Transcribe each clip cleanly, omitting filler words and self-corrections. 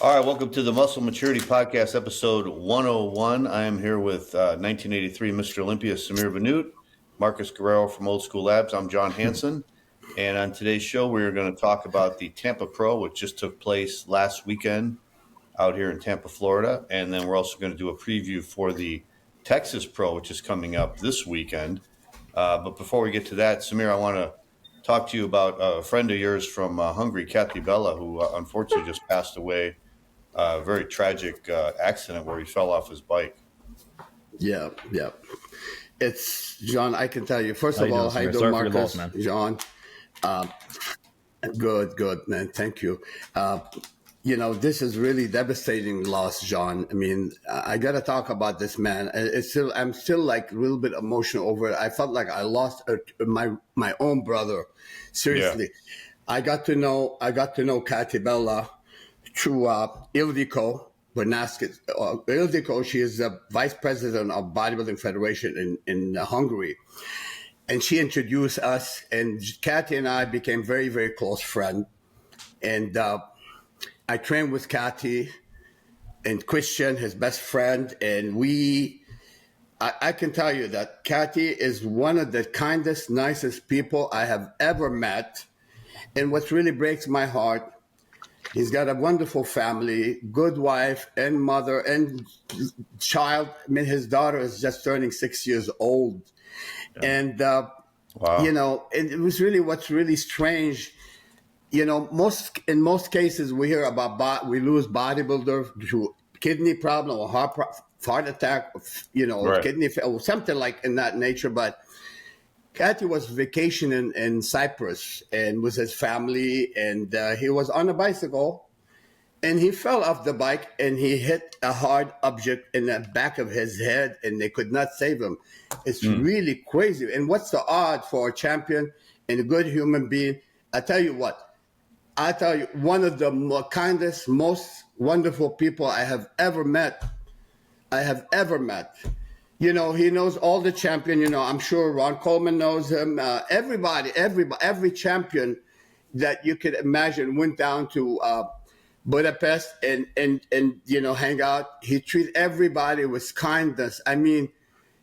All right, welcome to the Muscle Maturity Podcast, episode 101. I am here with 1983 Mr. Olympia, Samir Bannout, Marcus Guerrero from Old School Labs. I'm John Hansen, and on today's show, we're going to talk about the Tampa Pro, which just took place last weekend out here in Tampa, Florida, and then we're also going to do a preview for the Texas Pro, which is coming up this weekend. But before we get to that, Samir, I want to talk to you about a friend of yours from Hungary, Kathi Béla, who unfortunately just passed away. A very tragic accident where he fell off his bike. Yeah. It's John. I can tell you. First of all, how you doing, Marcus? Loss, John. Good, man. Thank you. This is really devastating loss, John. I mean, I got to talk about this man. I'm still like a little bit emotional over it. I felt like I lost my own brother. Seriously, yeah. I got to know Kathi Béla through Ildiko Bernasket. Ildiko, she is the vice president of Bodybuilding Federation in Hungary. And she introduced us, and Kathi and I became very, very close friends. And I trained with Kathi and Christian, his best friend. And I can tell you that Kathi is one of the kindest, nicest people I have ever met. And what really breaks my heart, he's got a wonderful family, good wife and mother and child. I mean, his daughter is just turning 6 years old. Yeah. And, wow. It was really what's really strange. In most cases, we hear about we lose bodybuilder to kidney problem or heart attack, right. Kidney or something like in that nature. But Kathi was vacationing in Cyprus and with his family, and he was on a bicycle, and he fell off the bike and he hit a hard object in the back of his head, and they could not save him. It's really crazy. And what's the odds for a champion and a good human being? I tell you, one of the kindest, most wonderful people I have ever met. He knows all the champion. I'm sure Ron Coleman knows him. Everybody, every champion that you could imagine went down to Budapest and hang out. He treated everybody with kindness. I mean,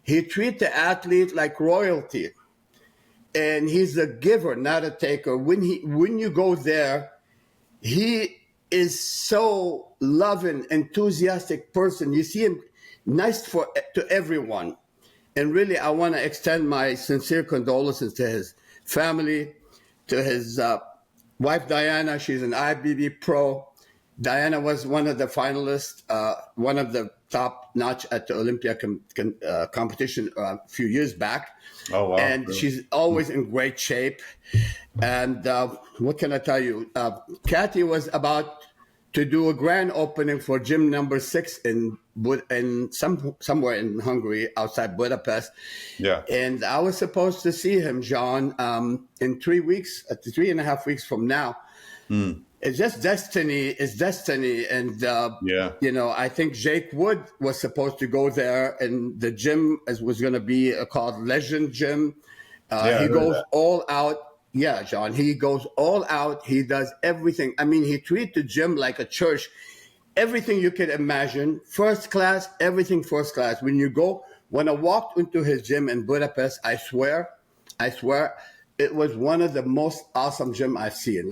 he treated the athlete like royalty, and he's a giver, not a taker. When you go there, he is so loving, enthusiastic person. You see him. Nice to everyone. And really, I want to extend my sincere condolences to his family, to his wife, Diana. She's an IBB pro. Diana was one of the finalists, one of the top notch at the Olympia competition a few years back. Oh, wow. And really? She's always in great shape. And what can I tell you? Kathi was about to do a grand opening for gym number 6 somewhere in Hungary outside Budapest. Yeah. And I was supposed to see him, John, in 3 weeks, 3.5 weeks from now. It's just destiny. It's destiny. And, I think Jake Wood was supposed to go there, and the gym was going to be called Legend Gym. He goes all out. Yeah, John, he goes all out. He does everything. I mean, he treats the gym like a church. Everything you could imagine, first class, everything first class. When I walked into his gym in Budapest, I swear, it was one of the most awesome gym I've seen.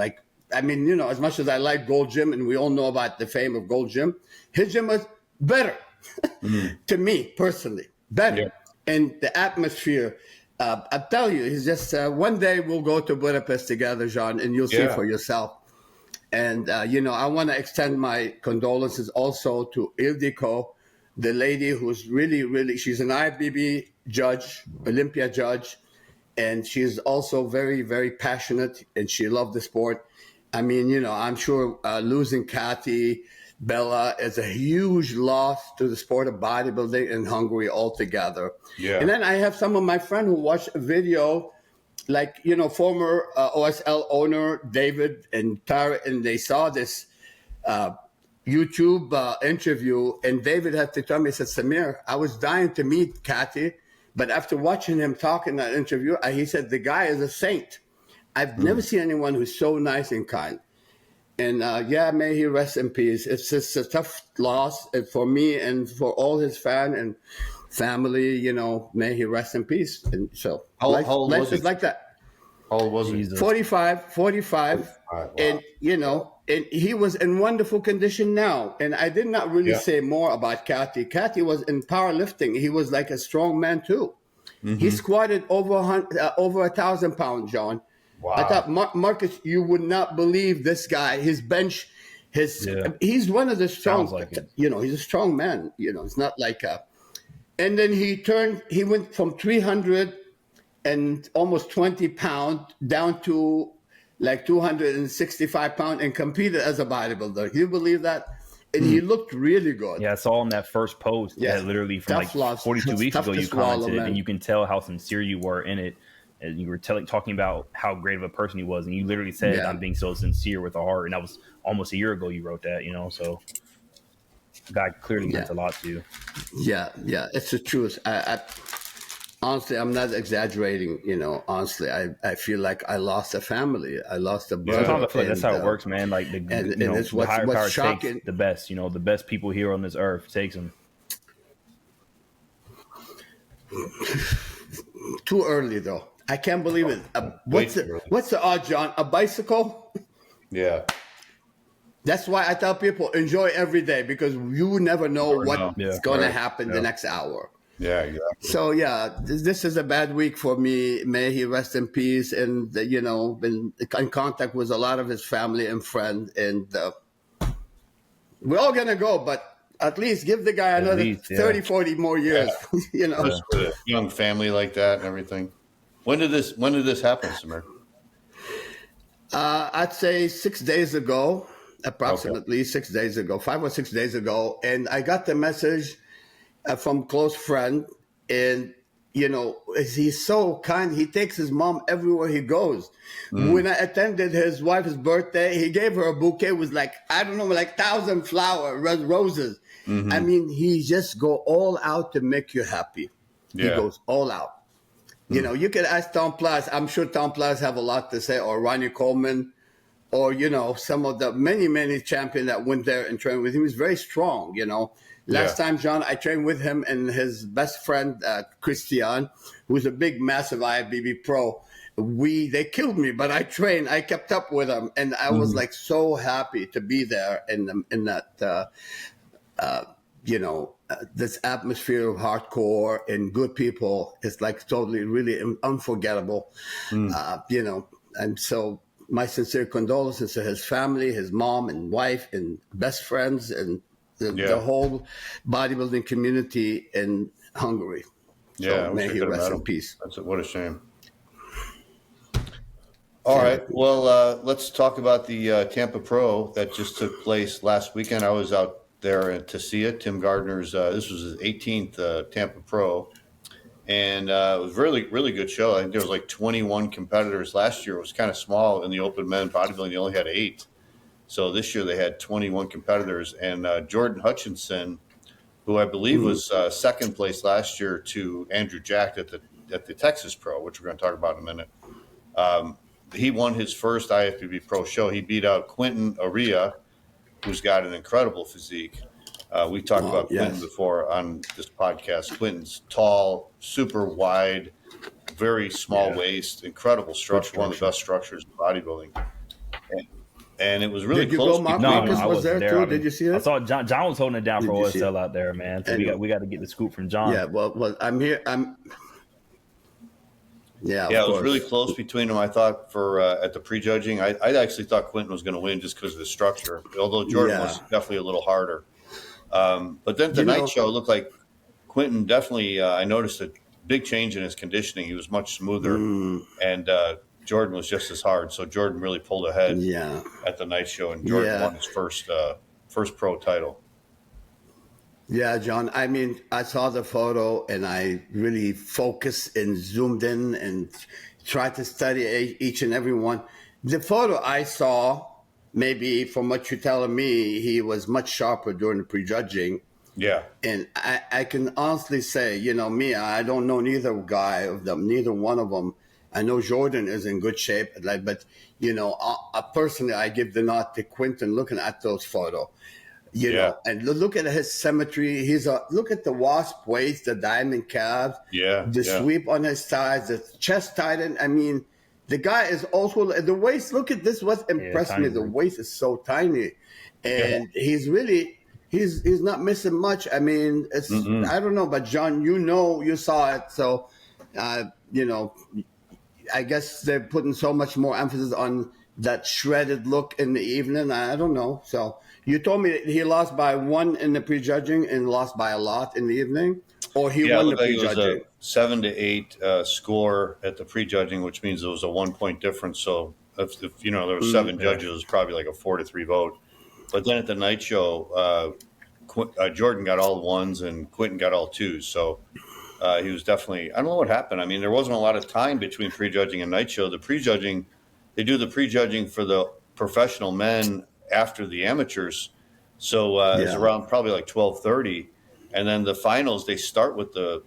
As much as I like Gold Gym, and we all know about the fame of Gold Gym, his gym was better to me personally, better. Yeah. And the atmosphere, I tell you, he's just one day we'll go to Budapest together, John, and you'll see for yourself. And, I want to extend my condolences also to Ildiko, the lady who's really, really, she's an IBB judge, Olympia judge, and she's also very, very passionate, and she loved the sport. I mean, I'm sure losing Kathi Béla is a huge loss to the sport of bodybuilding in Hungary altogether. Yeah. And then I have some of my friends who watched a video, former OSL owner David and Tara, and they saw this YouTube interview, and David had to tell me, he said, Samir, I was dying to meet Kathi, but after watching him talk in that interview, he said, the guy is a saint. I've never seen anyone who's so nice and kind. And may he rest in peace. It's just a tough loss for me and for all his fan and family. May he rest in peace. And so How old life was is he? like that. How old was he? 45. Wow. And, and he was in wonderful condition now. And I did not really say more about Kathi. Kathi was in powerlifting. He was like a strong man too. Mm-hmm. He squatted over 1,000 pounds, John. Wow. I thought, Marcus, you would not believe this guy. His bench, he's one of the strong, he's a strong man. It's not like and then he went from 300 and almost 20 pounds down to like 265 pounds and competed as a bodybuilder. Can you believe that? And he looked really good. Yeah, I saw in that first post that literally from Tough loss. 42 weeks ago you swallow, commented, man. and you can tell how sincere you were in it. And you were talking about how great of a person he was, and you literally said, "I'm being so sincere with a heart." And that was almost a year ago you wrote that, So God clearly meant a lot to you. Yeah, it's the truth. I honestly, I'm not exaggerating. Honestly, I feel like I lost a family. I lost a brother. Sometimes I feel like that's how it works, man. Like the higher power shocking. takes the best. The best people here on this earth takes them. Too early though. I can't believe it. What's the odds, John? A bicycle? Yeah. That's why I tell people enjoy every day because you never know what's going to happen the next hour. Yeah, exactly. So this is a bad week for me. May he rest in peace. And been in contact with a lot of his family and friends, and we're all gonna go, but at least give the guy another 30, 40 more years. Just with a young family like that and everything. When did this happen, Samir? I'd say 6 days ago, approximately 6 days ago, 5 or 6 days ago, and I got the message from close friend, and he's so kind. He takes his mom everywhere he goes. When I attended his wife's birthday, he gave her a bouquet with like 1,000 roses. Mm-hmm. I mean, he just go all out to make you happy. Yeah. He goes all out. You could ask Tom Plus. I'm sure Tom Plus have a lot to say, or Ronnie Coleman, or some of the many champions that went there and trained with him. He was very strong. Last time, John, I trained with him and his best friend, Christian, who's a big, massive IFBB pro. They killed me, but I kept up with them. And I was like so happy to be there in that, this atmosphere of hardcore and good people. It's like totally, really unforgettable, and so my sincere condolences to his family, his mom and wife and best friends and the whole bodybuilding community in Hungary. So may he rest in peace. What a shame. All right. Well, let's talk about the Tampa Pro that just took place last weekend. I was out there to see it. Tim Gardner's, this was his 18th Tampa Pro. And it was really, really good show. I think there was like 21 competitors. Last year it was kind of small in the open men bodybuilding. You only had 8. So this year they had 21 competitors. And Jordan Hutchinson, who I believe was second place last year to Andrew Jack at the Texas Pro, which we're going to talk about in a minute. He won his first IFBB Pro show. He beat out Quinton Aria, who's got an incredible physique. We talked about Quinton before on this podcast. Quinton's tall, super wide, very small waist, incredible structure, one of the best structures in bodybuilding. And it was really close. Marcus was there too. Did you see that? I saw John was holding it down for OSL out there, man. So we got to get the scoop from John. Yeah, well, I'm here. Yeah, it was really close between them. I thought at the prejudging, I actually thought Quinton was going to win just because of the structure, although Jordan was definitely a little harder. But then the night show looked like Quinton definitely, I noticed a big change in his conditioning. He was much smoother, and Jordan was just as hard. So Jordan really pulled ahead at the night show, and Jordan won his first pro title. Yeah, John. I mean, I saw the photo and I really focused and zoomed in and tried to study each and every one. The photo I saw, maybe from what you're telling me, he was much sharper during the prejudging. Yeah. And I can honestly say, me, I don't know neither one of them. I know Jordan is in good shape, but personally, I give the nod to Quinton looking at those photos. And look at his symmetry. Look at the wasp waist, the diamond calves, the sweep on his thighs, the chest tighten. I mean, the guy is also the waist. Look at this. What impressed me, the waist is so tiny, and he's not missing much. I mean, it's I don't know, but John, you saw it, so I guess they're putting so much more emphasis on that shredded look in the evening. I don't know. So you told me he lost by 1 in the prejudging and lost by a lot in the evening, or he won the prejudging. It was a 7-8 score at the prejudging, which means it was a 1 point difference. So if there were 7 judges, it was probably like a 4-3 vote. But then at the night show, Jordan got all the 1s and Quinton got all 2s. So he was definitely, I don't know what happened. I mean, there wasn't a lot of time between prejudging and night show. The prejudging, they do the prejudging for the professional men after the amateurs. So it's around probably like 12:30. And then the finals, they start with the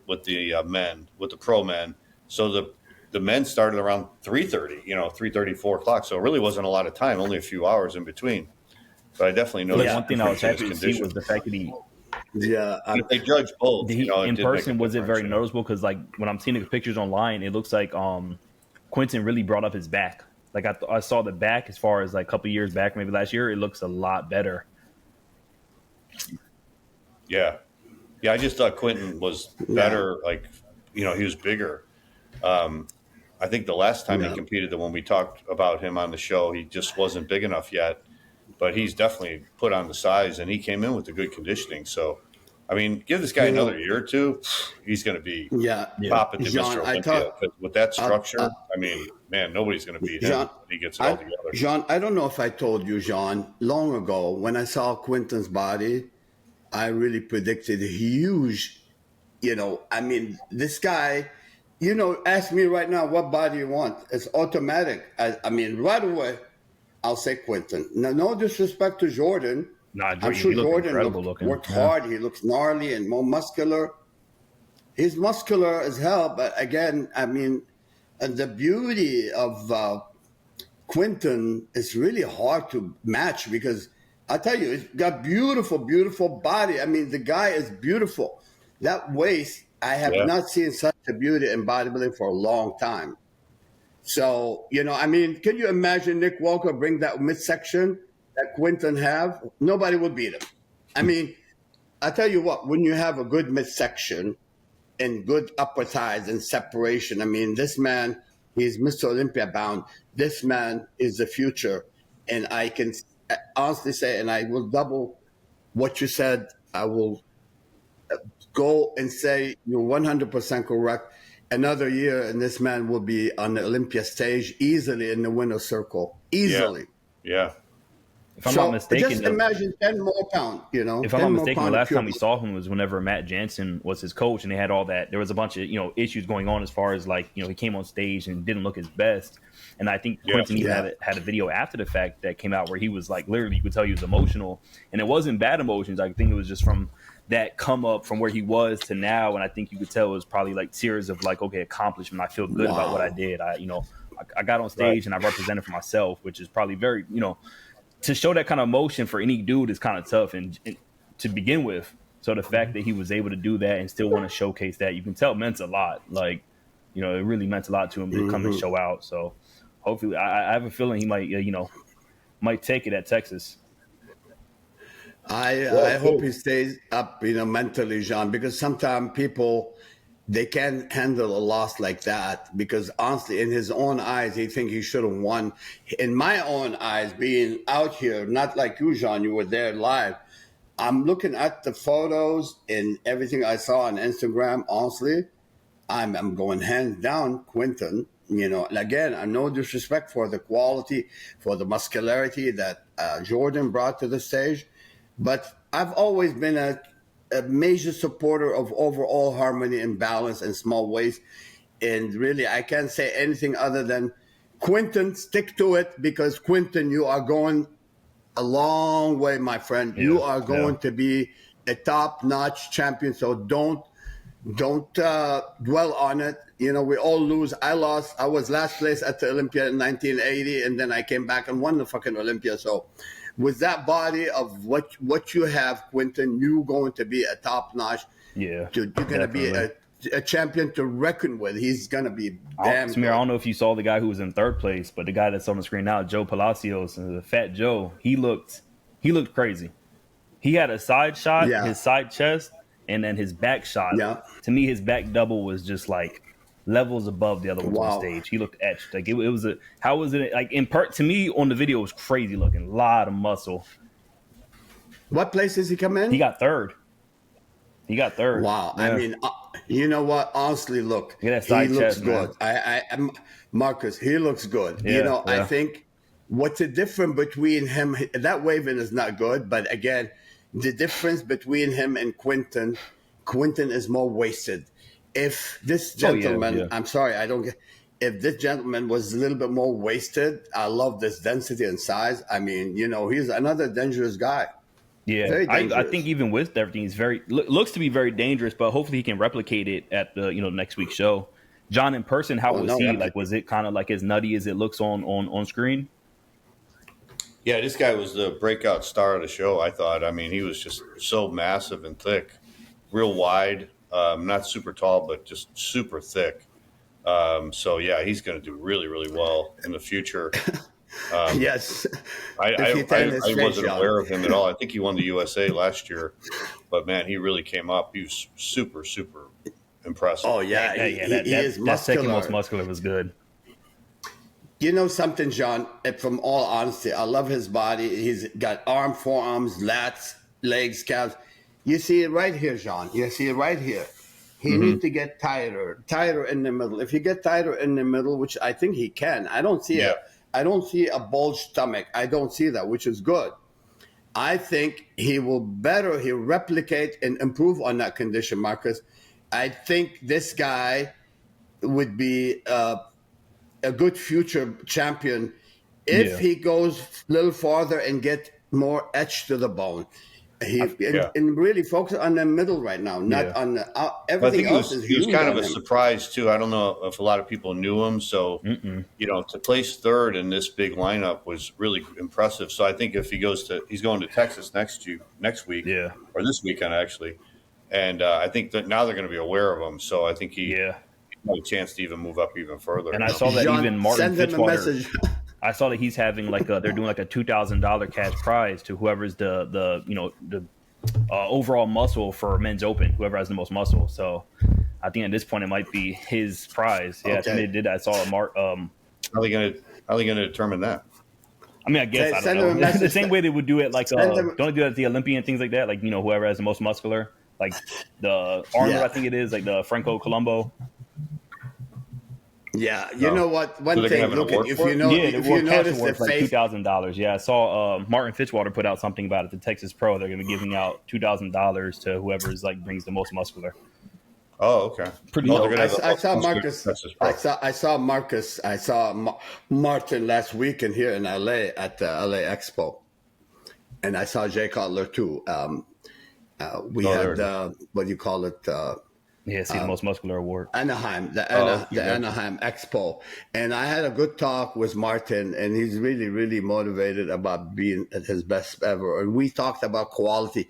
men, with the pro men. So the men started around 3:30, 3:30, 4 o'clock. So it really wasn't a lot of time, only a few hours in between. But I definitely noticed. One thing I was happy to see was the fact that they judge both. In person, was it very noticeable? Because like when I'm seeing the pictures online, it looks like Quinton really brought up his back. Like I saw the back as far as like a couple years back, maybe last year. It looks a lot better. Yeah. I just thought Quinton was better. Like he was bigger. I think the last time he competed, when we talked about him on the show, he just wasn't big enough yet. But he's definitely put on the size, and he came in with the good conditioning. So, I mean, give this guy another year or two, he's going to be top at the Mr. Olympia. With that structure, I mean, man, nobody's going to beat him when he gets it all together. Jean, I don't know if I told you, Jean, long ago when I saw Quinton's body, I really predicted huge, I mean, this guy, ask me right now what body you want. It's automatic. I mean, right away, I'll say Quinton. Now, no disrespect to Jordan. I'm sure Jordan worked hard. He looks gnarly and more muscular. He's muscular as hell, but again, I mean, the beauty of Quinton is really hard to match because I tell you, he's got beautiful, beautiful body. I mean, the guy is beautiful. That waist, I have not seen such a beauty in bodybuilding for a long time. So, I mean, can you imagine Nick Walker bring that midsection that Quinton have? Nobody would beat him. I mean, I tell you what, when you have a good midsection and good upper thighs and separation, I mean, this man, he's Mr. Olympia bound. This man is the future. And I can honestly say, and I will double what you said, I will go and say you're 100% correct. Another year, and this man will be on the Olympia stage easily in the winner's circle. Easily. Yeah. If I'm not mistaken, just imagine 10 more pounds, If I'm not mistaken, the last time we saw him was whenever Matt Jansen was his coach, and they had all that. There was a bunch of issues going on as far as like he came on stage and didn't look his best. And I think Quinton even had a video after the fact that came out where he was like literally, you could tell he was emotional, and it wasn't bad emotions. I think it was just from that come up from where he was to now, and I think you could tell it was probably like tears of like, okay, accomplishment. I feel good about what I did. I got on stage and I represented for myself, which is probably very to show that kind of emotion for any dude is kind of tough and to begin with. So the fact that he was able to do that and still want to showcase that, you can tell it meant a lot. Like, it really meant a lot to him to come and show out. So hopefully, I have a feeling he might, might take it at Texas. I hope he stays up, mentally, Jean, because sometimes people, they can't handle a loss like that because honestly, in his own eyes, he think he should have won. In my own eyes, being out here, not like you, Jean, you were there live. I'm looking at the photos and everything I saw on Instagram. Honestly, I'm going hands down, Quinton. Again, I no disrespect for the quality, for the muscularity that Jordan brought to the stage. But I've always been a major supporter of overall harmony and balance and small waist. And really, I can't say anything other than Quinton, stick to it because Quinton, you are going a long way, my friend. Yeah, you are going to be a top-notch champion. So don't dwell on it. we all lose. I lost. I was last place at the Olympia in 1980, and then I came back and won the fucking Olympia. So with that body of what you have, Quinton, you're going to be a top notch. Yeah, You're going to be a champion to reckon with. He's going to be damn Samir, I don't know if you saw the guy who was in third place, but the guy that's on the screen now, Joe Palacios, the Fat Joe, he looked crazy. He had a side shot, his side chest, and then his back shot. Yeah. To me, his back double was just like levels above the other ones on stage. He looked etched. Like it was how was it like to me on the video it was crazy looking. A lot of muscle. What place does he come in? He got third. Wow. Yeah. I mean, you know what? Honestly, look, he looks good. Marcus, he looks good. Yeah, I think what's the difference between him, that waving is not good, but again, the difference between him and Quinton is more wasted. If this gentleman, I'm sorry, I don't get, if this gentleman was a little bit more wasted, I love this density and size. I mean, he's another dangerous guy. Yeah, I think even with everything, he's looks to be very dangerous. But hopefully, he can replicate it at the next week's show. John, in person, how was he? Like, was it kind of like as nutty as it looks on screen? Yeah, this guy was the breakout star of the show. I thought. I mean, he was just so massive and thick, real wide, not super tall, but just super thick. So yeah, he's going to do really, really well in the future. Yes, I wasn't aware of him at all. I think he won the USA last year, but man, he really came up. He was super, super impressive. Oh yeah, he is muscular. That second most muscular was good. You know something, John? From all honesty, I love his body. He's got forearms, lats, legs, calves. You see it right here, John. You see it right here. He needs to get tighter in the middle. If you get tighter in the middle, which I think he can, I don't see a bulged stomach. I don't see that, which is good. I think he'll replicate and improve on that condition, Marcus. I think this guy would be a good future champion if he goes a little farther and get more etched to the bone. And really focus on the middle right now, not on everything else. He was kind of a surprise too. I don't know if a lot of people knew him, so to place third in this big lineup was really impressive. So I think if he's going to Texas next week, or this weekend actually, and I think that now they're going to be aware of him. So I think he had a chance to even move up even further. And I saw that even Martin Fitzwater. I saw that he's having they're doing like a $2,000 cash prize to whoever's the overall muscle for men's open, whoever has the most muscle. So I think at this point it might be his prize. Yeah, okay. They did. I saw a How are they going to determine that? I mean, I guess I don't know. The same way they would do it, don't they do it at the Olympian things like that? Like whoever has the most muscular, like the Arnold, I think it is, like the Franco Colombo. Yeah, you know what? One thing, look, if you notice the face, $2,000. Yeah, I saw Martin Fitzwater put out something about it. The Texas Pro, they're going to be giving out $2,000 to whoever's brings the most muscular. Oh, okay. Pretty. I saw Marcus. I saw Martin last weekend here in LA at the LA Expo, and I saw Jay Cutler too. We had what do you call it? The most muscular award. Anaheim, the Anaheim Expo. And I had a good talk with Martin, and he's really, really motivated about being at his best ever. And we talked about quality,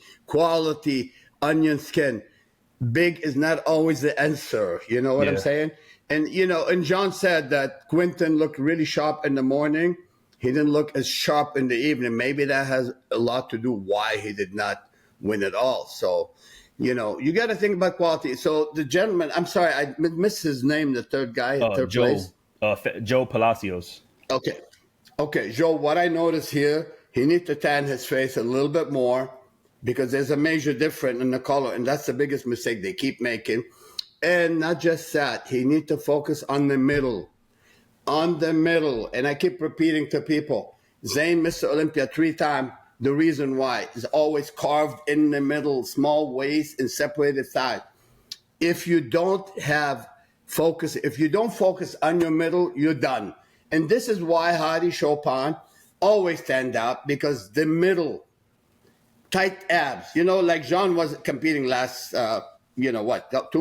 onion skin. Big is not always the answer. You know what I'm saying? And, and John said that Quinton looked really sharp in the morning. He didn't look as sharp in the evening. Maybe that has a lot to do why he did not win at all. So, you got to think about quality. So the gentleman, I'm sorry, I missed his name, the third guy, third place. Joe Palacios. Okay, Joe, what I noticed here, he needs to tan his face a little bit more because there's a major difference in the color, and that's the biggest mistake they keep making. And not just that, he needs to focus on the middle. And I keep repeating to people, Zane, Mr. Olympia, 3-time. The reason why is always carved in the middle, small waist and separated thigh. If you don't focus on your middle, you're done. And this is why Hadi Chopin always stand out, because the middle, tight abs. Like Jean was competing last, 2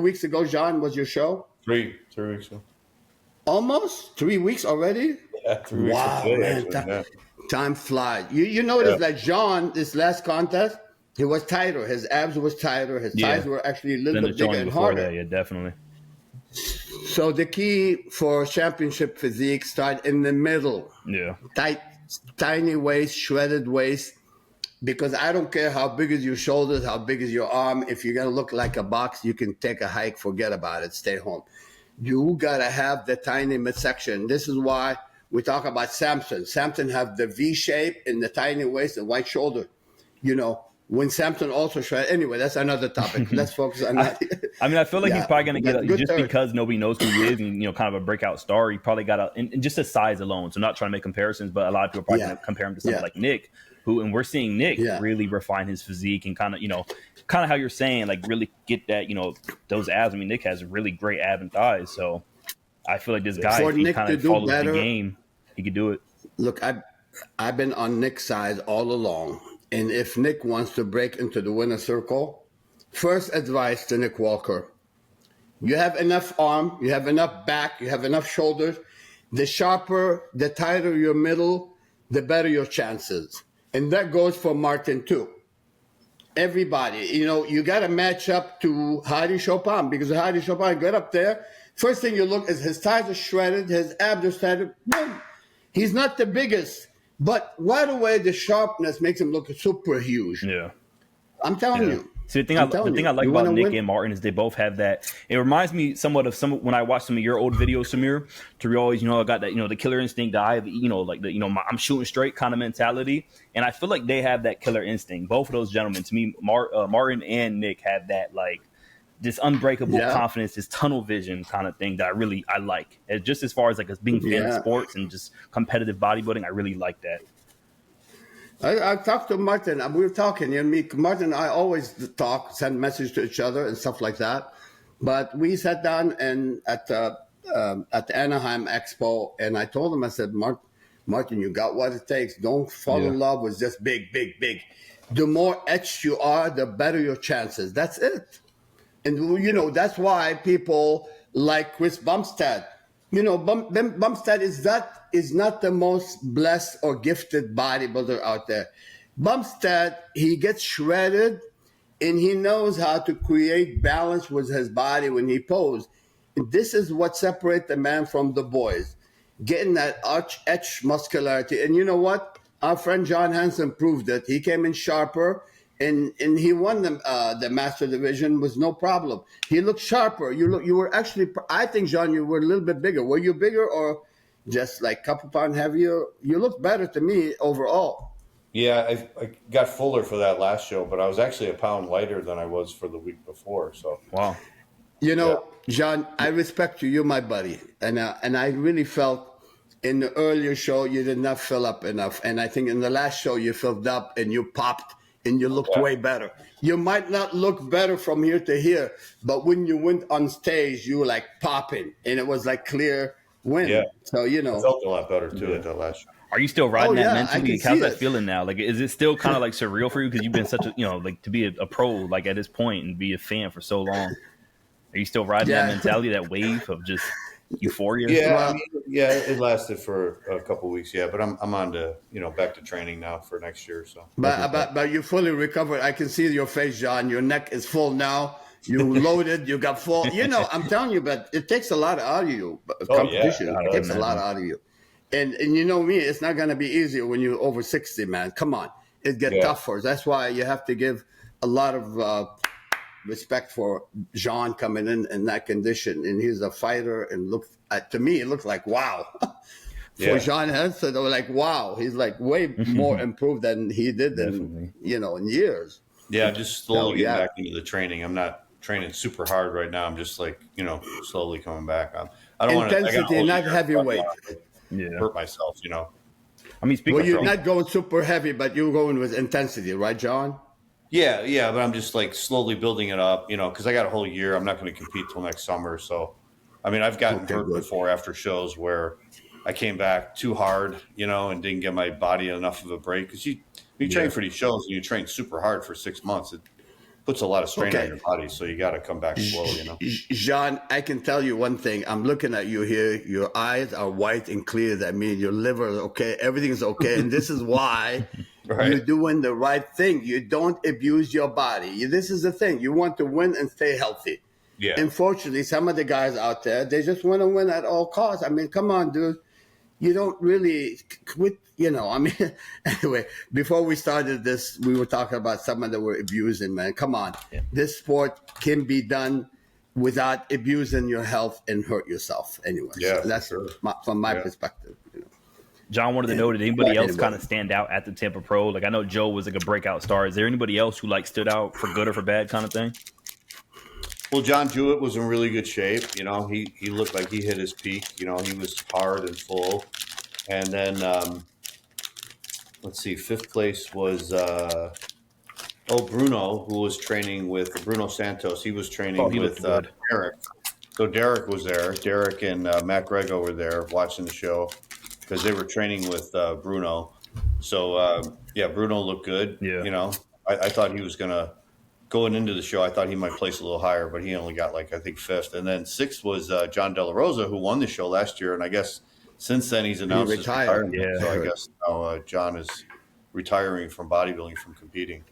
weeks ago, Jean, was your show? 3 weeks ago. Almost 3 weeks already. Yeah, 3 weeks Wow, today, man, actually. Yeah. time flies. You notice that John, this last contest, he was tighter. His abs was tighter. His thighs were actually a little Than the bit bigger showing and before harder. that, yeah, definitely. So the key for championship physique start in the middle. Yeah. Tight, tiny waist, shredded waist. Because I don't care how big is your shoulders, how big is your arm. If you're gonna look like a box, you can take a hike, forget about it, stay home. You gotta have the tiny midsection. This is why we talk about Samson. Samson have the V shape in the tiny waist and wide shoulder. You know, when Samson also shred. Anyway, that's another topic. Let's focus on that. I mean, I feel like he's probably going to get just turn. because nobody knows who he is, and kind of a breakout star. He probably got and just his size alone. So, not trying to make comparisons, but a lot of people are probably going to compare him to someone like Nick, and we're seeing Nick really refine his physique and kind of how you're saying, like really get that those abs. I mean, Nick has really great ab and thighs, so I feel like this guy, if he kind of follows the game, he could do it. Look, I've been on Nick's side all along. And if Nick wants to break into the winner circle, first advice to Nick Walker: you have enough arm, you have enough back, you have enough shoulders. The sharper, the tighter your middle, the better your chances. And that goes for Martin too. Everybody, you got to match up to Hadi Chopin, because Hadi Chopin got up there. First thing you look is his thighs are shredded, his abs are shredded. Boom. He's not the biggest. But right away, the sharpness makes him look super huge. Yeah. I'm telling you. See, the thing I like about Nick and Martin is they both have that. It reminds me somewhat of when I watch some of your old videos, Samir, to always, I got that, the killer instinct, the eye, like I'm shooting straight kind of mentality. And I feel like they have that killer instinct. Both of those gentlemen, to me, Martin and Nick have that, like, this unbreakable confidence, this tunnel vision kind of thing that I like. And just as far as like us being fan of sports and just competitive bodybuilding, I really like that. I talked to Martin. We were talking, Martin and I always talk, send messages to each other and stuff like that. But we sat down and at the Anaheim Expo, and I told him, I said, Martin, you got what it takes. Don't fall in love with just big, big, big. The more etched you are, the better your chances. That's it. And, that's why people like Chris Bumstead. Bumstead is not the most blessed or gifted bodybuilder out there. Bumstead, he gets shredded, and he knows how to create balance with his body when he poses. And this is what separates the man from the boys, getting that etched muscularity. And you know what? Our friend John Hansen proved it. He came in sharper. And he won the master division with no problem. He looked sharper. You were actually, I think, John, you were a little bit bigger. Were you bigger or just like a couple pounds heavier? You looked better to me overall. Yeah, I got fuller for that last show, but I was actually a pound lighter than I was for the week before. So wow. John, I respect you. You're my buddy, and I really felt in the earlier show you did not fill up enough, and I think in the last show you filled up and you popped. And you looked way better. You might not look better from here to here, but when you went on stage, you were like popping, and it was like clear win. Yeah. So I felt a lot better too at that last show. Are you still riding that mentally? How's that feeling now? Like, is it still kind of like surreal for you because you've been such a like to be a pro like at this point and be a fan for so long? Are you still riding that mentality, that wave of just euphoria? Yeah, it lasted for a couple of weeks. Yeah, but I'm on to back to training now for next year. So, but you fully recovered. I can see your face, John. Your neck is full now. You loaded. You got full. I'm telling you, but it takes a lot out of you. Competition it takes a lot out of you. And you know me, it's not gonna be easier when you're over 60, man. Come on, it gets tougher. That's why you have to give a lot of respect for Jean coming in that condition, and he's a fighter. And to me, it looks like wow. For Jean Hansen, they were like wow. He's like way more improved than he did in years. Yeah, I'm just slowly getting back into the training. I'm not training super hard right now. I'm just like slowly coming back. I don't want intensity, not heavyweight. Hurt myself. I mean, you're not going super heavy, but you're going with intensity, right, John? Yeah, but I'm just like slowly building it up, because I got a whole year. I'm not going to compete till next summer. So, I mean, I've gotten hurt before after shows where I came back too hard, and didn't give my body enough of a break. Because you train for these shows and you train super hard for 6 months. puts a lot of strain on your body. So you got to come back slow, you know. Jean, I can tell you one thing. I'm looking at you here. Your eyes are white and clear. That means your liver is okay. Everything's okay. And this is why you're doing the right thing. You don't abuse your body. This is the thing. You want to win and stay healthy. Yeah. Unfortunately, some of the guys out there, they just want to win at all costs. I mean, come on, dude. You don't really quit, you know. I mean, anyway, before we started this, we were talking about someone that were abusing, man. Come on. Yeah. This sport can be done without abusing your health and hurt yourself anyway. Yeah, so that's from my perspective. You know. John wanted to know, did anybody else kind of stand out at the Tampa Pro? Like, I know Joe was like a breakout star. Is there anybody else who like stood out for good or for bad kind of thing? Well, John Jewett was in really good shape. You know, he looked like he hit his peak. You know, he was hard and full. And then, let's see, fifth place was, Bruno, who was training with Bruno Santos. He was training with Derek. So Derek was there. Derek and Matt Grego were there watching the show because they were training with Bruno. So, Bruno looked good. Yeah. You know, I thought he was going to. Going into the show, I thought he might place a little higher, but he only got I think fifth. And then sixth was John De La Rosa, who won the show last year. And I guess since then he's announced his retirement. Yeah. So I guess now John is retiring from bodybuilding, from competing.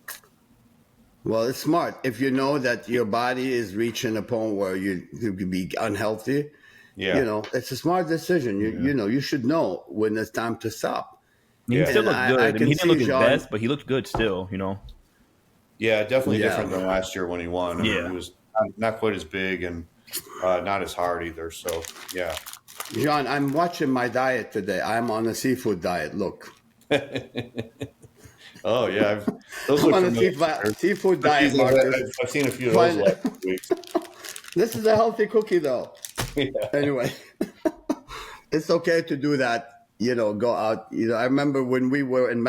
Well, it's smart. If you know that your body is reaching a point where you could be unhealthy, you know, it's a smart decision. You know, you should know when it's time to stop. He still looked good. I mean, he didn't look his best, but he looked good still, you know. Yeah, definitely different than last year when he won. I mean, he was not quite as big and not as hard either. So, yeah. John, I'm watching my diet today. I'm on a seafood diet. Look. Oh, yeah. I'm on a seafood diet, Marcus. I've seen a few of those last weeks. This is a healthy cookie, though. Yeah. Anyway, it's okay to do that. You know, go out. You know, I remember when we were in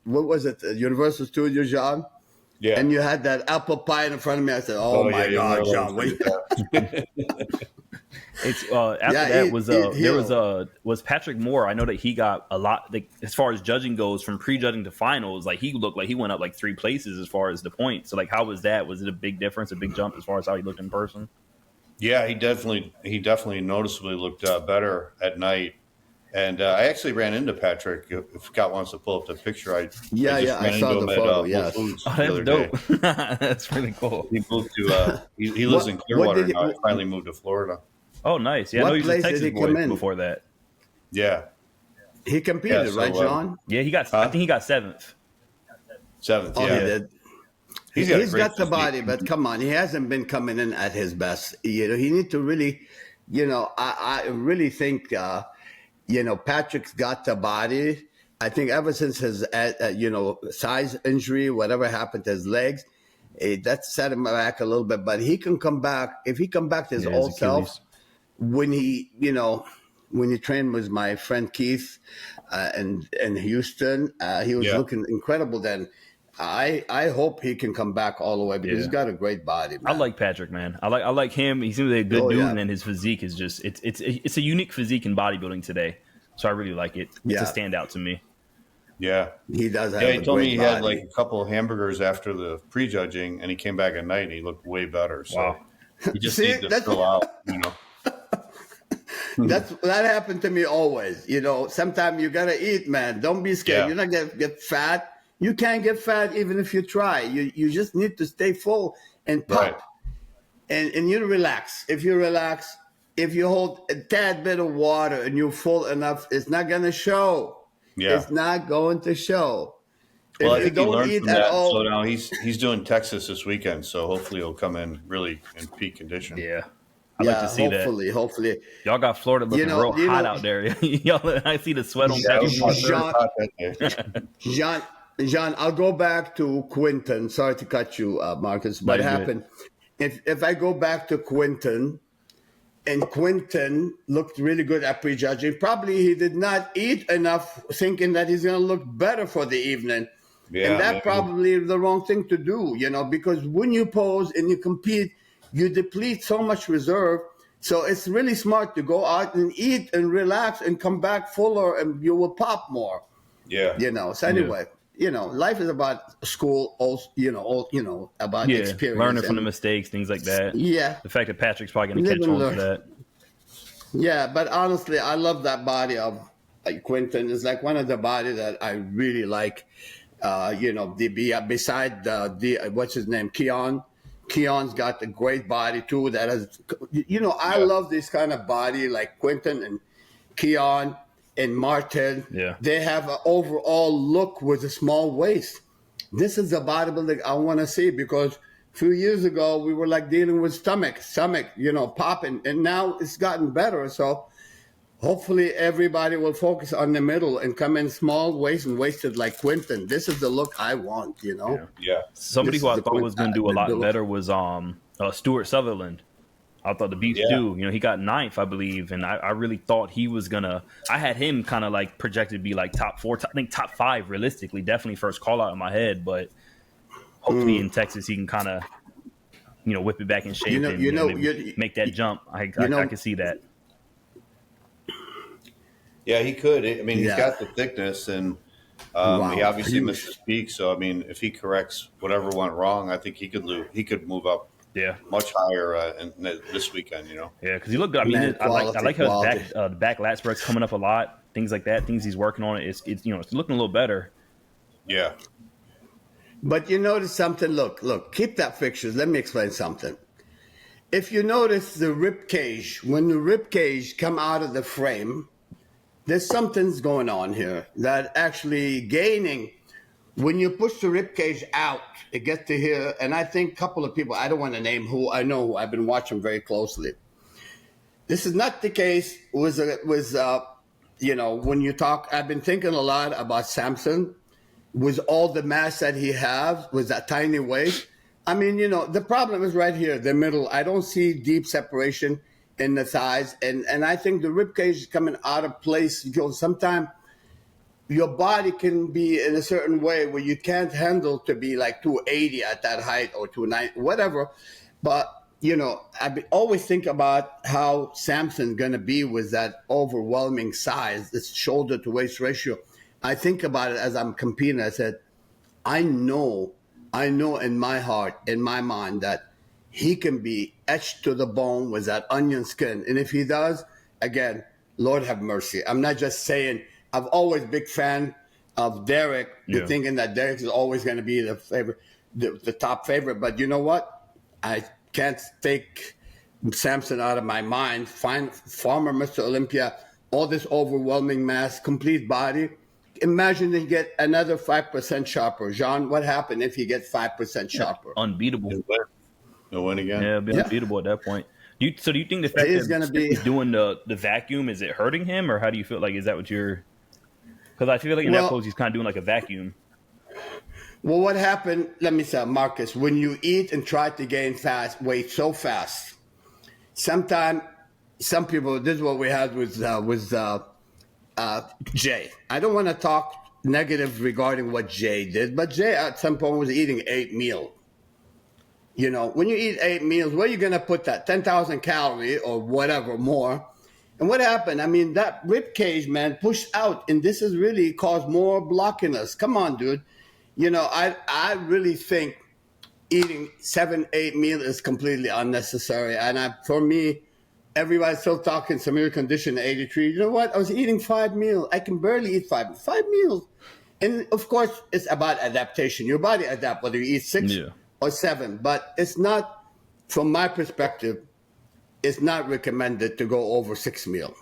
what was it, Universal Studios, John? Yeah. And you had that apple pie in front of me. I said, "Oh my God, John!" It's after that was Patrick Moore. I know that he got a lot. Like, as far as judging goes, from prejudging to finals, like he looked like he went up like 3 places as far as the points. So, like, how was that? Was it a big difference, a big jump as far as how he looked in person? Yeah, he definitely noticeably looked better at night. And I actually ran into Patrick. If Scott wants to pull up the picture, I saw the photo. Yes, that's dope. That's really cool. He moved to he lives in Clearwater now. He finally moved to Florida. Oh, nice. Yeah, I know he was a Texas boy before that. Yeah, he competed, right, John? Yeah, he got. I think he got seventh. Seventh. Oh, yeah. He did. He's got the body, but come on, he hasn't been coming in at his best. You know, he need to really. You know, I really think. You know, Patrick's got the body. I think ever since his, size injury, whatever happened to his legs, that set him back a little bit. But he can come back. If he come back to his old self, when he trained with my friend Keith in Houston, he was looking incredible then. I hope he can come back all the way because he's got a great body, man. I like Patrick, man. I like him. He seems like a good dude, and his physique is just it's a unique physique in bodybuilding today. So I really like it. It's a standout to me. Yeah, he does. He told me he had like a couple of hamburgers after the prejudging, and he came back at night and he looked way better. So he just needs to fill out, you know. That happened to me always. You know, sometimes you gotta eat, man. Don't be scared. You're not gonna get fat. You can't get fat even if you try. You just need to stay full and pump. Right. And you relax. If you relax, if you hold a tad bit of water and you're full enough, it's not going to show. Yeah. It's not going to show. Well, I think he learned from that. So now he's doing Texas this weekend, so hopefully he'll come in really in peak condition. Yeah. I'd like to see hopefully. Y'all got Florida looking real hot out there. Y'all, I see the sweat on John, I'll go back to Quinton. Sorry to cut you, Marcus. What happened? If I go back to Quinton, and Quinton looked really good at prejudging, probably he did not eat enough, thinking that he's going to look better for the evening. Yeah, and that probably is the wrong thing to do, you know, because when you pose and you compete, you deplete so much reserve. So it's really smart to go out and eat and relax and come back fuller, and you will pop more. Yeah. You know, so anyway. life is about school, also, about experience. Learning from the mistakes, things like that. Yeah. The fact that Patrick's probably going to Live catch and on learn. to that. Yeah, but honestly, I love that body of Quinton. It's like one of the body that I really like. Beside the what's his name, Keon. Keon's got a great body too. That has, I love this kind of body like Quinton and Keon and Martin. Yeah. They have an overall look with a small waist. This is the bodybuilding I want to see, because a few years ago we were like dealing with stomach, popping, and now it's gotten better. So hopefully everybody will focus on the middle and come in small waist and waisted like Quinton. This is the look I want, Yeah. Somebody This who is I the thought was going to do a lot build. better was Stuart Sutherland. I thought the beast too. He got 9th, I believe, and I really thought he was gonna. I had him kind of like projected to be like top 4, I think top 5 realistically. Definitely first call out in my head, but hopefully in Texas he can kind of whip it back in shape and make that jump. I can see that. Yeah, he could. I mean, he's Yeah. got the thickness, and Wow. he obviously Huge. missed his peak. So, I mean, if he corrects whatever went wrong, I think he could move up Yeah, much higher this weekend. yeah, because he looked good. I mean, Man, I like how quality. his back lat spread's coming up a lot. Things like that. Things he's working on. It's it's looking a little better. Yeah. But you notice something. Look, keep that fixtures. Let me explain something. If you notice the rib cage, when the rib cage come out of the frame, there's something's going on here that actually gaining. When you push the rib cage out, it gets to here, and I think a couple of people, I don't want to name who, I know who, I've been watching very closely. This is not the case when you talk, I've been thinking a lot about Samson with all the mass that he has with that tiny waist. I mean, the problem is right here, the middle. I don't see deep separation in the thighs, and I think the rib cage is coming out of place because sometimes your body can be in a certain way where you can't handle to be like 280 at that height or 290, whatever. But, I always think about how Samson's going to be with that overwhelming size, this shoulder to waist ratio. I think about it as I'm competing. I said, I know in my heart, in my mind, that he can be etched to the bone with that onion skin. And if he does, again, Lord have mercy. I'm not just saying, I've always been a big fan of Derek, thinking that Derek is always going to be the favorite, the top favorite. But you know what? I can't take Samson out of my mind. Former Mr. Olympia, all this overwhelming mass, complete body. Imagine he get another 5% sharper. Jean, what happened if he gets 5% sharper? Unbeatable. He'll win again. Yeah, be unbeatable at that point. Do you think the fact that he's doing the vacuum, is it hurting him, or how do you feel? Like, is that what you're? Because I feel like in that pose he's kind of doing like a vacuum. Well, what happened? Let me say, Marcus, when you eat and try to gain weight so fast, sometimes some people. This is what we had with Jay. I don't want to talk negative regarding what Jay did, but Jay at some point was eating 8 meals. When you eat 8 meals, where are you going to put that? 10,000 calories or whatever more. And what happened? I mean, that rib cage, man, pushed out, and this has really caused more blockiness. Come on, dude. I really think eating 7-8 meals is completely unnecessary. And for me, everybody's still talking Samir condition 83. You know what? I was eating 5 meals. I can barely eat 5 meals. And of course, it's about adaptation. Your body adapts whether you eat 6 or 7. But it's not, from my perspective, it's not recommended to go over 6 meals.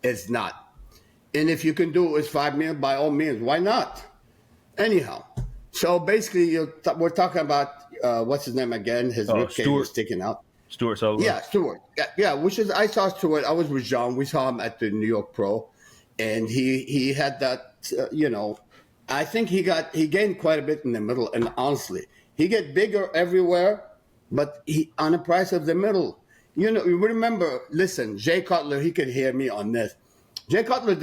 It's not. And if you can do it with 5 meals, by all means, why not? Anyhow, so basically, we're talking about, what's his name again? His rib cage was sticking out. Stuart Sutherland. Yeah, Stuart. Yeah, I saw Stuart. I was with Jean. We saw him at the New York Pro. And he had that, I think he gained quite a bit in the middle. And honestly, he get bigger everywhere, but on the price of the middle. You remember, listen, Jay Cutler, he could hear me on this. Jay Cutler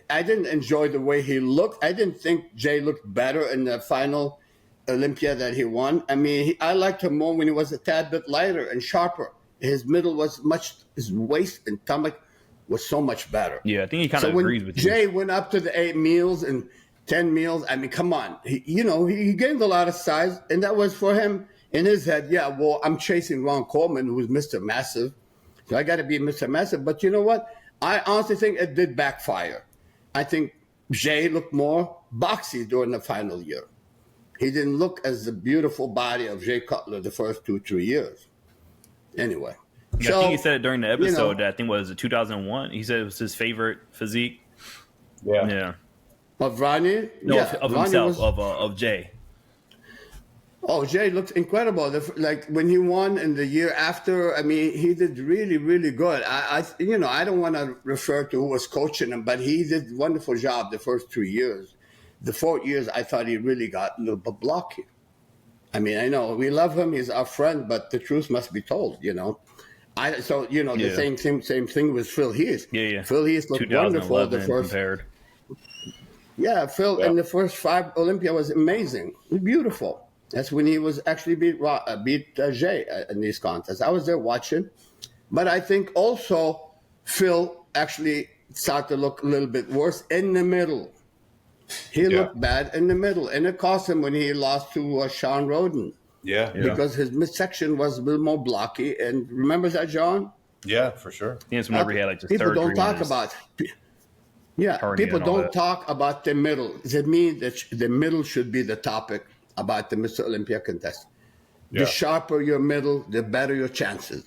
I didn't enjoy the way he looked. I didn't think Jay looked better in the final Olympia that he won. I mean, I liked him more when he was a tad bit lighter and sharper. His middle was his waist and stomach was so much better. Yeah, I think he kind of agrees with you. Jay went up to the 8 meals and 10 meals. I mean, come on. He gained a lot of size, and that was for him in his head. Yeah, well, I'm chasing Ron Coleman, who was Mr. Massive. So I got to be Mr. Massive. But you know what? I honestly think it did backfire. I think Jay looked more boxy during the final year. He didn't look as the beautiful body of Jay Cutler the first 2-3 years. Anyway. I think he said it during the episode that I think was 2001. He said it was his favorite physique. Yeah. Of Ronnie? No, yeah, of Ronnie himself, of Jay. Oh, Jay looked incredible. Like when he won in the year after, I mean, he did really, really good. I don't want to refer to who was coaching him, but he did a wonderful job the first 3 years. The 4 years, I thought he really got a little bit blocky. I mean, I know we love him; he's our friend, but the truth must be told. The same thing with Phil Heath. Yeah. Phil Heath looked wonderful the first. Compared. Yeah, Phil in the first 5 Olympia was amazing, beautiful. That's when he was actually beat Jay in these contests. I was there watching, but I think also Phil actually started to look a little bit worse in the middle. He looked bad in the middle, and it cost him when he lost to Sean Roden. Yeah. Because his midsection was a little more blocky. And remember that, John? Yeah, for sure. Yes, whenever he had like the people surgery. Don't talk about. Yeah, people don't talk about the middle. Does it mean that the middle should be the topic about the Mr. Olympia contest? The sharper your middle, the better your chances.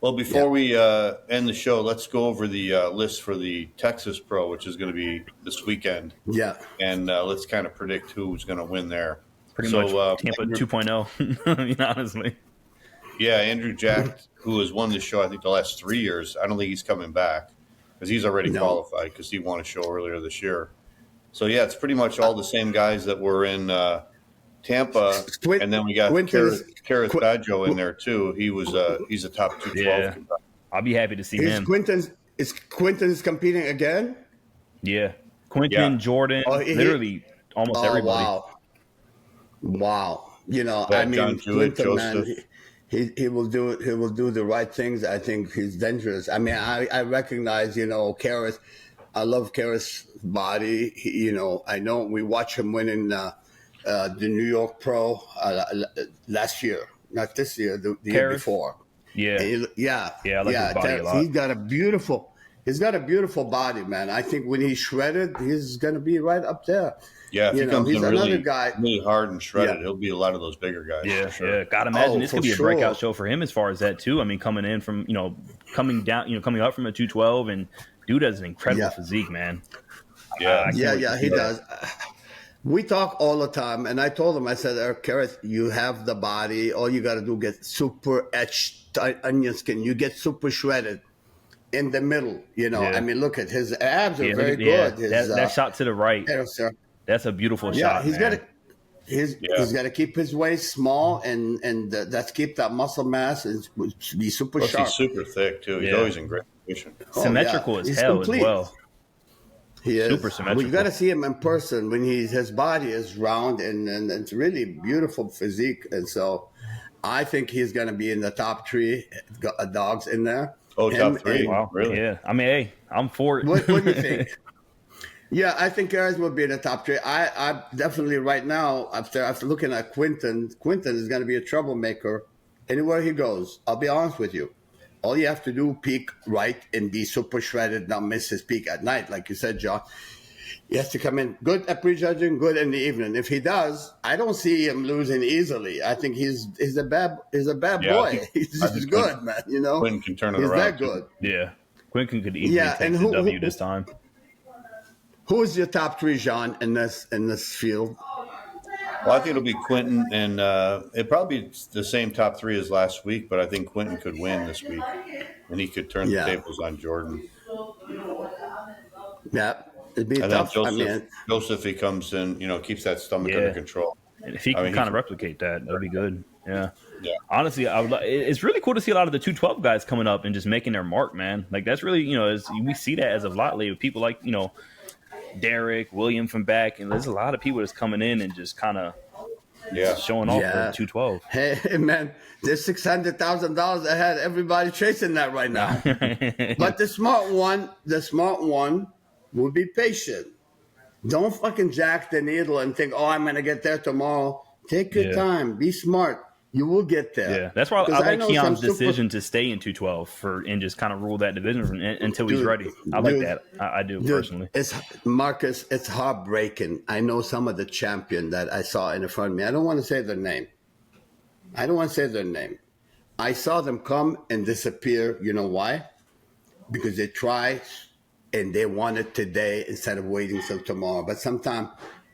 Well, before we end the show, let's go over the list for the Texas Pro, which is going to be this weekend. Yeah. And let's kind of predict who's going to win there. Pretty much Tampa 2.0, I mean, honestly. Yeah, Andrew Jack, who has won this show, I think, the last 3 years. I don't think he's coming back because he's already qualified because he won a show earlier this year. So, yeah, it's pretty much all the same guys that were in Tampa. And then we got Karis Badjo in there, too. He's a top 212. Yeah. I'll be happy to see him. Is Quinton competing again? Yeah. Quinton, Jordan, literally almost everybody. Wow. John Jewett, Quinton, Joseph. Man, he will do it. He will do the right things. I think he's dangerous. I mean, I recognize, Karis. I love Karis' body. I know we watch him winning the New York Pro last year, not this year, the year before. Yeah. I like his body a lot. He's got a beautiful body, man. I think when he's shredded, he's going to be right up there. Yeah, if he comes in another guy, really hard and shredded, he'll be a lot of those bigger guys. Yeah, for sure. yeah. Gotta imagine this could be a breakout show for him as far as that too. I mean, coming in from coming up from a 212, and dude has an incredible physique, man. Yeah, he does. We talk all the time, and I told him, I said, Karis, you have the body. All you got to do get super etched onion skin. You get super shredded in the middle. I mean, look at his abs are very good. That shot to the right. That's a beautiful shot. He's got to keep his waist small and that's keep that muscle mass and be super sharp. He's super thick too. He's always in great condition. Symmetrical as hell as well. He is super symmetrical. Well, you got to see him in person when his body is round and it's really beautiful physique. And so, I think he's going to be in the top 3 dogs in there. Oh, top 3! Wow, really? Yeah. I mean, hey, I'm for it. What do you think? Yeah, I think Karis will be in the top 3. I definitely right now, after looking at Quinton is going to be a troublemaker anywhere he goes. I'll be honest with you. All you have to do, peak right and be super shredded, not miss his peak at night, like you said, John. He has to come in good at prejudging, good in the evening. If he does, I don't see him losing easily. I think he's a bad boy. He's good, man. Quinton can turn it around. He's that good. Yeah, Quinton could easily take the W this time. Who is your top 3, Jean, in this field? Well, I think it'll be Quinton, and it probably be the same top 3 as last week, but I think Quinton could win this week, and he could turn the tables on Jordan. Yeah, it'd be tough. Joseph, he comes in, keeps that stomach under control. And if he can kind of replicate that'd be good. Yeah. Honestly, it's really cool to see a lot of the 212 guys coming up and just making their mark, man. Like that's really, we see that as of lately with people like, Derek, William from back, and there's a lot of people that's coming in and just kind of showing off for 212. Hey, man, there's $600,000 ahead. Everybody chasing that right now. But the smart one will be patient. Don't fucking jack the needle and think, oh, I'm going to get there tomorrow. Take your time. Be smart. You will get there. Yeah, that's why I like Keon's decision to stay in 212 and just kind of rule that division until he's ready. I like that. I do personally. Marcus, it's heartbreaking. I know some of the champion that I saw in front of me. I don't want to say their name. I saw them come and disappear. You know why? Because they try and they want it today instead of waiting till tomorrow. But sometimes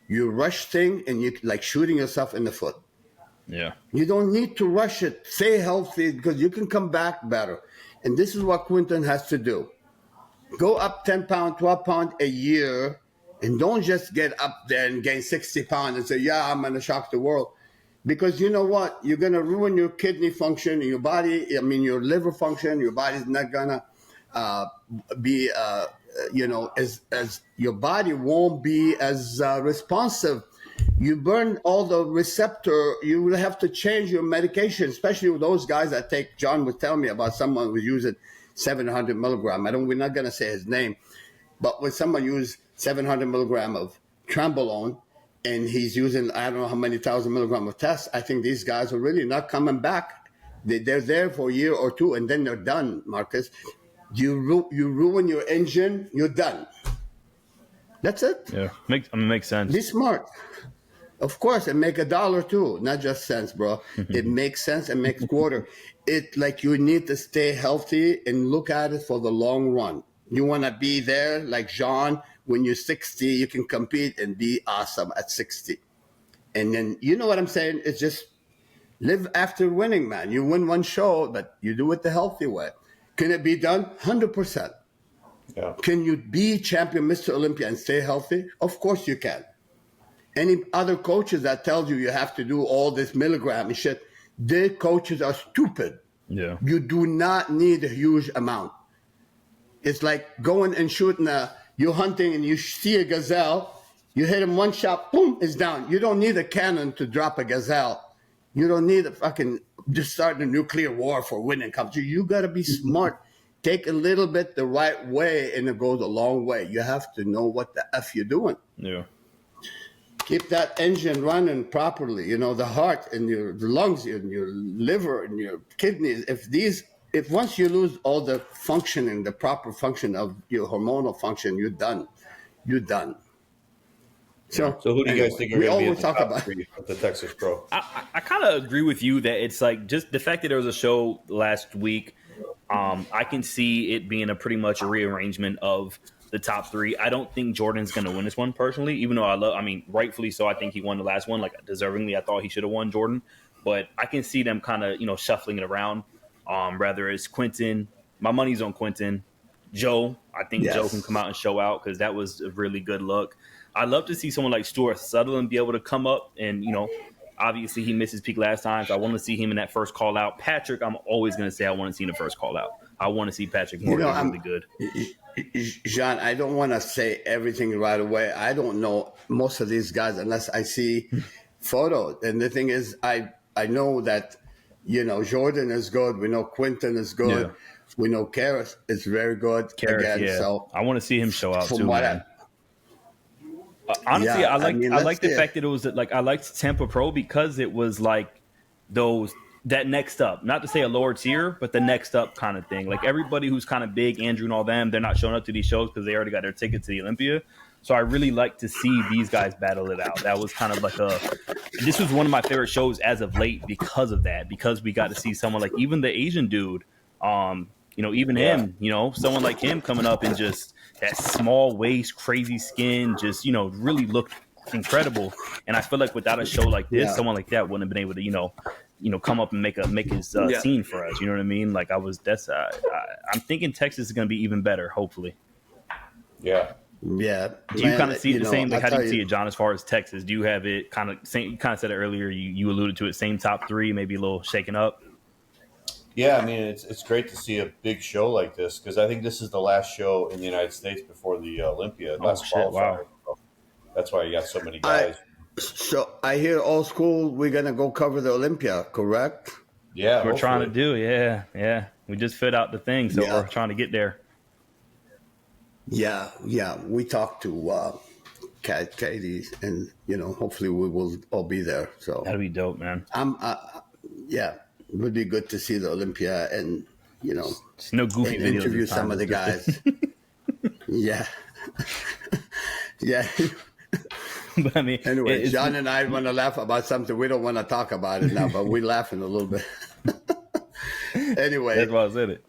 you rush things and you like shooting yourself in the foot. Yeah. You don't need to rush it. Stay healthy because you can come back better. And this is what Quinton has to do. Go up 10 pounds, 12 pounds a year, and don't just get up there and gain 60 pounds and say, yeah, I'm going to shock the world. Because you know what? You're going to ruin your kidney function, your body, your liver function. Your body's not going to be, as your body won't be as responsive. You burn all the receptor. You will have to change your medication, especially with those guys that take. John was telling me about someone who was using 700 milligram. We're not going to say his name, but when someone used 700 milligram of Trembolone, and he's using I don't know how many thousand milligram of test, I think these guys are really not coming back. They're there for a year or two, and then they're done. Marcus, you ruin your engine, you're done. That's it. Yeah, makes sense. Be smart. Of course, and make $1 too, not just cents, bro. It makes sense and makes quarter. It like you need to stay healthy and look at it for the long run. You want to be there like Jean. When you're 60, you can compete and be awesome at 60. And then, you know what I'm saying? It's just live after winning, man. You win one show, but you do it the healthy way. Can it be done? 100%. Yeah. Can you be champion Mr. Olympia and stay healthy? Of course you can. Any other coaches that tell you have to do all this milligram and shit, their coaches are stupid. Yeah. You do not need a huge amount. It's like going and shooting you're hunting and you see a gazelle, you hit him one shot, boom, it's down. You don't need a cannon to drop a gazelle. You don't need a fucking just start a nuclear war for winning competition. You got to be smart. Take a little bit the right way and it goes a long way. You have to know what the F you're doing. Yeah. Keep that engine running properly. The heart and the lungs and your liver and your kidneys. If once you lose all the functioning, the proper function of your hormonal function, you're done. You're done. So who do you guys think are going to be in the top 3 of the Texas Pro? I kind of agree with you that it's like just the fact that there was a show last week. I can see it being pretty much a rearrangement of the top 3. I don't think Jordan's going to win this one personally, even though rightfully so. I think he won the last one, like deservingly. I thought he should have won Jordan, but I can see them kind of, shuffling it around. Rather it's Quinton. My money's on Quinton. Joe, I think Joe can come out and show out because that was a really good look. I'd love to see someone like Stuart Sutherland be able to come up and, obviously he missed his peak last time, so I want to see him in that first call out. Patrick, I'm always going to say I want to see in the first call out. I want to see Patrick Morgan really good. Jean, I don't want to say everything right away. I don't know most of these guys unless I see photos. And the thing is, I know that, Jordan is good. We know Quinton is good. Yeah. We know Karras is very good. Karras, yeah. So I want to see him show out too, man. Honestly, I like the fact that it was like I liked Tampa Pro because it was like that next up, not to say a lower tier, but the next up kind of thing. Like everybody who's kind of big, Andrew and all them, they're not showing up to these shows because they already got their ticket to the Olympia. So I really like to see these guys battle it out. That was kind of like this was one of my favorite shows as of late because of that, because we got to see someone like even the Asian dude, even him, someone like him coming up and just that small waist, crazy skin, just, really looked incredible. And I feel like without a show like this, someone like that wouldn't have been able to, come up and make his scene for us. You know what I mean? Like I'm thinking Texas is going to be even better, hopefully. Yeah. Yeah. Do you kind of see it the same? Like, how do you see it, John, as far as Texas? Do you have it kind of same? You kind of said it earlier. You alluded to it, same top 3, maybe a little shaken up. Yeah, it's great to see a big show like this because I think this is the last show in the United States before the Olympia. Wow. That's why you got so many guys. So I hear old school. We're gonna go cover the Olympia, correct? Yeah, we're trying to do. Yeah. We just fit out the thing, so we're trying to get there. Yeah. We talked to Katie, and hopefully we will all be there. So That'd be dope, man. yeah, it would be good to see the Olympia and Just no goofy and videos. interview this time. some of the guys. Yeah, yeah. But I mean, Anyway, John and I want to laugh about something. We don't want to talk about it now, but we're laughing a little bit. Anyway, that's why I was in it.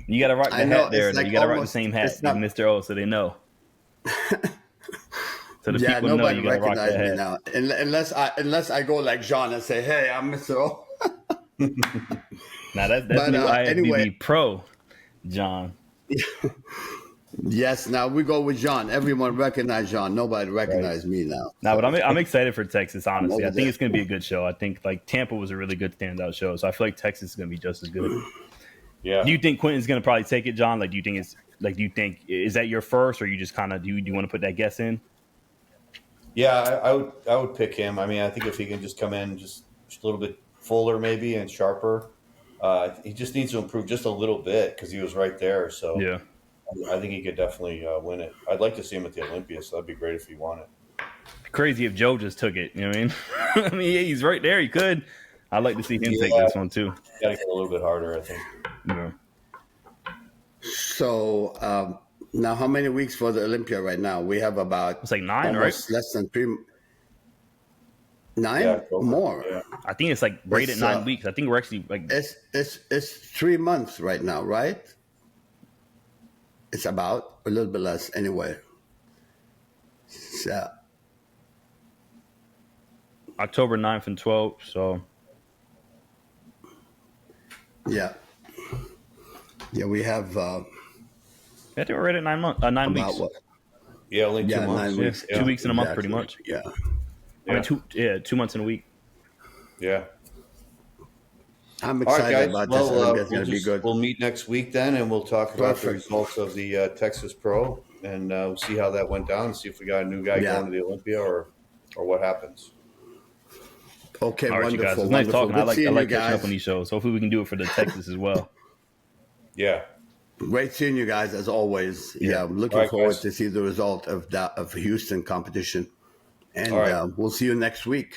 You got to rock the hat there. You got to rock the same hat, like Mr. O, so they know. So the people know nobody you got to rock recognize that me hat. now, unless I go like John and say, "Hey, I'm Mr. O." Now that's new IFBB anyway. Pro, John. Yes, now we go with John. Everyone recognize John. Nobody recognize me now. No, but I'm excited for Texas, honestly. I think there. it's going to be a good show. I think like Tampa was a really good standout show, so I feel like Texas is going to be just as good. Yeah. Do you think Quinton's going to probably take it, John? Like, do you think is that your first, or you just kind of do you want to put that guess in? Yeah, I would pick him. I mean, I think if he can just come in just a little bit fuller maybe and sharper, he just needs to improve just a little bit because he was right there. So Yeah. I think he could definitely win it. I'd like to see him at the Olympia, so that'd be great if he won it. Crazy if Joe just took it. You know what I mean? I mean, yeah, he's right there. He could. I'd like to see him take this one too. Got to get a little bit harder, I think. Yeah. So now, how many weeks for the Olympia right now? We have about It's like 9, almost right? less than 3. 9 Yeah, more. Yeah. I think it's like right at It's, 9 weeks. I think we're actually like It's 3 months right now, right? It's about a little bit less anyway. So October 9th and 12th. So yeah, we have I think we're right at 9 months. 9 about weeks. what? Yeah, only 2 Yeah, months. 9 weeks. Yeah, 2 weeks in a month, pretty much. Yeah. I mean, 2 months in a week. Yeah. I'm All right, excited guys. about this. Well, Olympia. It's going to be good. we'll meet next week then, and we'll talk about the Perfect. results of the Texas Pro, and we'll see how that went down, and see if we got a new guy Yeah. going to the Olympia or what happens. Okay, All right, you guys. wonderful. It's nice Wonderful. talking. Good I like seeing you catching guys. up on these shows. Hopefully, we can do it for the Texas as well. Yeah. Great seeing you guys as always. Yeah, I'm looking All right, forward guys. to see the result of Houston competition, and All right. we'll see you next week.